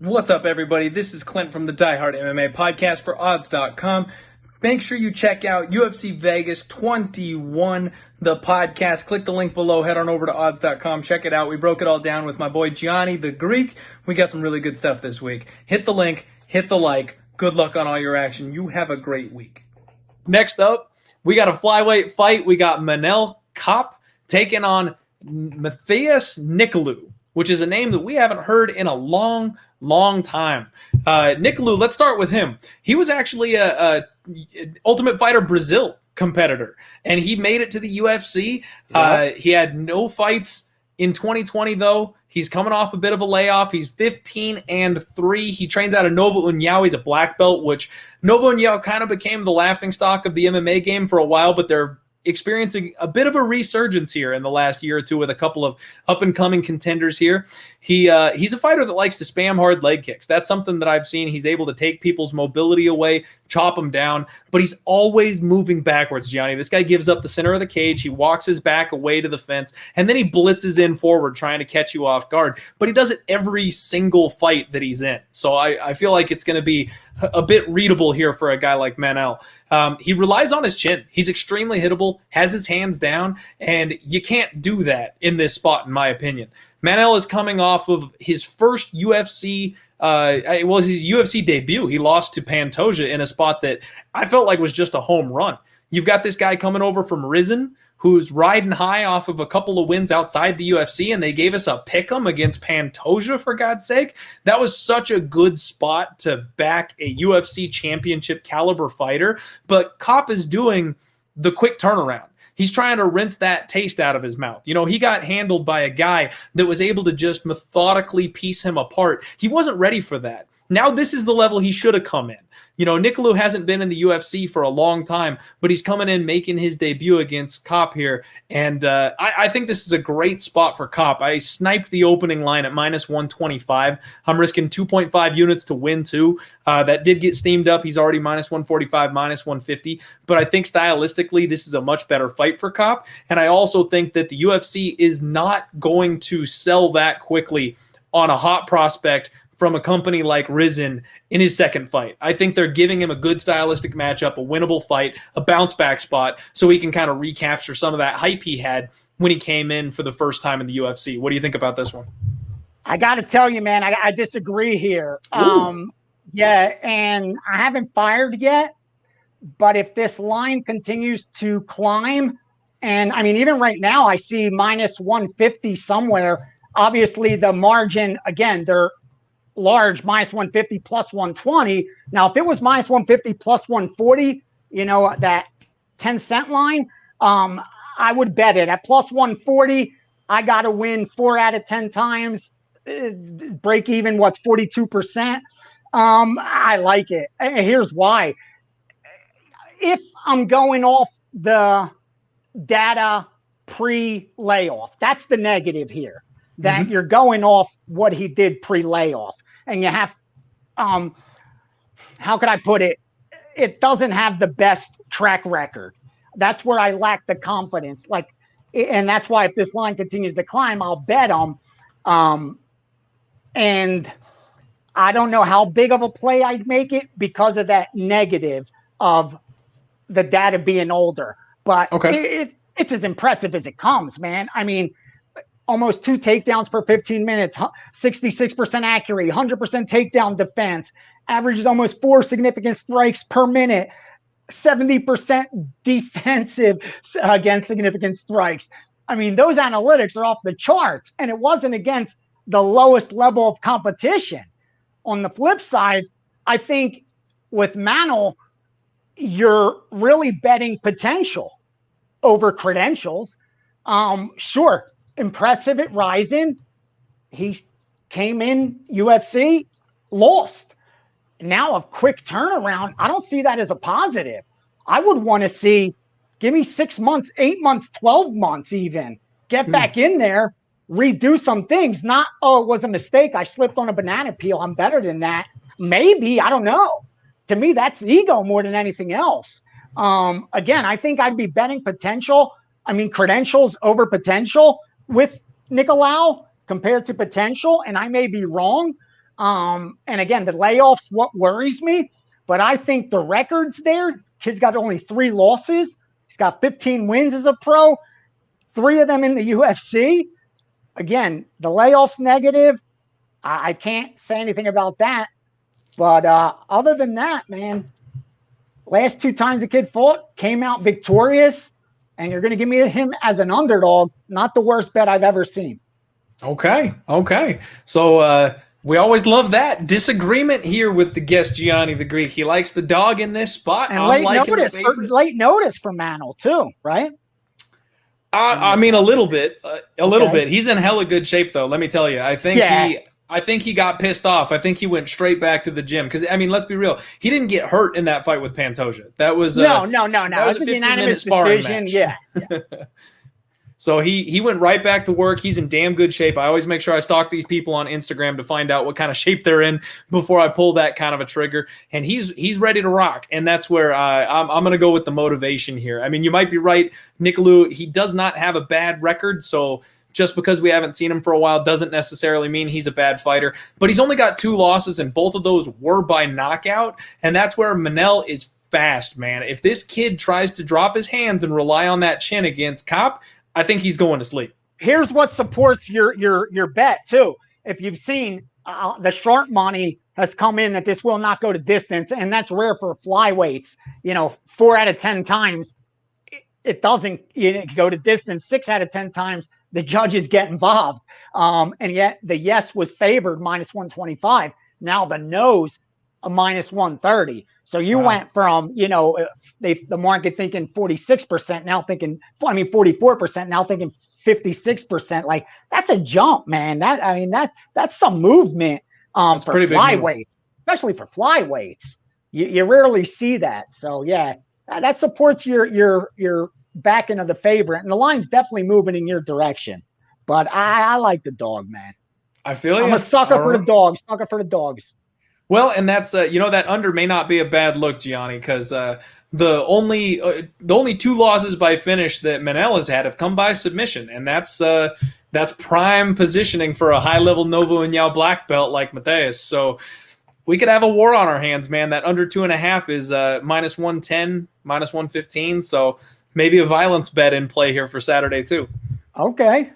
What's up, everybody? This is Clint from the Diehard MMA Podcast for Odds.com. Make sure you check out UFC Vegas 21, the podcast. Click the link below. Head on over to Odds.com. Check it out. We broke it all down with my boy Gianni, the Greek. We got some really good stuff this week. Hit the link. Hit the like. Good luck on all your action. You have a great week. Next up, we got a flyweight fight. We got Manel Kape taking on Matheus Nicolau, which is a name that we haven't heard in a long time. Nicolau, let's start with him. He was actually a Ultimate Fighter Brazil competitor, and he made it to the UFC. He had no fights in 2020, though. He's coming off a bit of a layoff. He's 15-3. He trains out of Nova União. He's a black belt, which Nova União kind of became the laughingstock of the MMA game for a while, but they're experiencing a bit of a resurgence here in the last year or two with a couple of up-and-coming contenders here. He's a fighter that likes to spam hard leg kicks. That's something that I've seen. He's able to take people's mobility away, chop them down, but he's always moving backwards, Gianni. This guy gives up the center of the cage. He walks his back away to the fence, and then he blitzes in forward trying to catch you off guard. But he does it every single fight that he's in. So I feel like it's going to be a bit readable here for a guy like Manel. He relies on his chin. He's extremely hittable, has his hands down, and you can't do that in this spot, in my opinion. Manel is coming off of his first UFC, his UFC debut. He lost to Pantoja in a spot that I felt like was just a home run. You've got this guy coming over from Rizin, who's riding high off of a couple of wins outside the UFC, and they gave us a pick'em against Pantoja, for God's sake. That was such a good spot to back a UFC championship caliber fighter, but Kape is doing the quick turnaround. He's trying to rinse that taste out of his mouth. You know, he got handled by a guy that was able to just methodically piece him apart. He wasn't ready for that. Now this is the level he should have come in. You know, Nicolau hasn't been in the UFC for a long time, but he's coming in making his debut against Kape here. And I think this is a great spot for Kape. I sniped the opening line at minus 125. I'm risking 2.5 units to win too. That did get steamed up. He's already minus 145, minus 150. But I think stylistically, this is a much better fight for Kape. And I also think that the UFC is not going to sell that quickly on a hot prospect from a company like Rizin in his second fight. I think they're giving him a good stylistic matchup, a winnable fight, a bounce back spot, so he can kind of recapture some of that hype he had when he came in for the first time in the UFC. What do you think about this one? I got to tell you, man, I disagree here. Yeah, and I haven't fired yet, but if this line continues to climb, and I mean, even right now, I see minus 150 somewhere. Obviously, the margin, again, they're large, minus 150 plus 120. Now, if it was minus 150 plus 140, you know, that 10-cent line, I would bet it. At plus 140, I got to win 4 out of 10 times. Break even, what's 42%? I like it. Here's why. If I'm going off the data pre-layoff, that's the negative here, that you're going off what he did pre-layoff. And you have, how could I put it? It doesn't have the best track record. That's where I lack the confidence. And that's why if this line continues to climb, I'll bet him. And I don't know how big of a play I'd make it because of that negative of the data being older. But it's as impressive as it comes, man. I mean, almost 2 takedowns per 15 minutes, 66% accuracy, 100% takedown defense, averages almost 4 significant strikes per minute, 70% defensive against significant strikes. I mean, those analytics are off the charts, and it wasn't against the lowest level of competition. On the flip side, I think with Manel, you're really betting potential over credentials. Sure, impressive at Rizin. He came in UFC, lost. Now a quick turnaround, I don't see that as a positive. I would want to see, give me 6 months, 8 months, 12 months even. Get back in there, redo some things. Not, oh, it was a mistake. I slipped on a banana peel. I'm better than that. Maybe, I don't know. To me, that's ego more than anything else. Again, I think I'd be betting potential. I mean, credentials over potential with Nicolau compared to potential. And I may be wrong, And again, the layoffs, what worries me, but I think the records there, kid's got only 3 losses. He's got 15 wins as a pro, 3 of them in the UFC. Again, the layoffs negative. I can't say anything about that. But other than that, man, last 2 times the kid fought, came out victorious, and you're going to give me him as an underdog. Not the worst bet I've ever seen. Okay. So we always love that disagreement here with the guest Gianni the Greek. He likes the dog in this spot. And late notice from Manel too, right? I mean, a little bit. He's in hella good shape, though. Let me tell you. I think he got pissed off. I think he went straight back to the gym because, I mean, let's be real. He didn't get hurt in that fight with Pantoja. That was no. That was a unanimous decision. Match. Yeah. So he went right back to work. He's in damn good shape. I always make sure I stalk these people on Instagram to find out what kind of shape they're in before I pull that kind of a trigger. And he's ready to rock. And that's where I'm going to go with the motivation here. I mean, you might be right. Nicolau, he does not have a bad record. So just because we haven't seen him for a while doesn't necessarily mean he's a bad fighter. But he's only got 2 losses, and both of those were by knockout. And that's where Manel is fast, man. If this kid tries to drop his hands and rely on that chin against Kape, I think he's going to sleep. Here's what supports your bet too. If you've seen the sharp money has come in that this will not go to distance, and that's rare for flyweights. 4 out of 10 times it doesn't go to distance. 6 out of 10 times the judges get involved. And yet the yes was favored -125. Now the no's a -130. So you went from, the market thinking 46%, now thinking, 44%, now thinking 56%. Like, that's a jump, man. That's some movement for flyweights, especially for flyweights. You rarely see that. So yeah, that supports your backing of the favorite, and the line's definitely moving in your direction. But I like the dog, man. I feel I'm a sucker for the dogs. Well, and that's that under may not be a bad look, Gianni, because the only 2 losses by finish that Manel has had have come by submission, and that's prime positioning for a high-level Novo and Yao black belt like Matheus. So we could have a war on our hands, man. That under 2.5 is -110, -115. So maybe a violence bet in play here for Saturday too. Okay.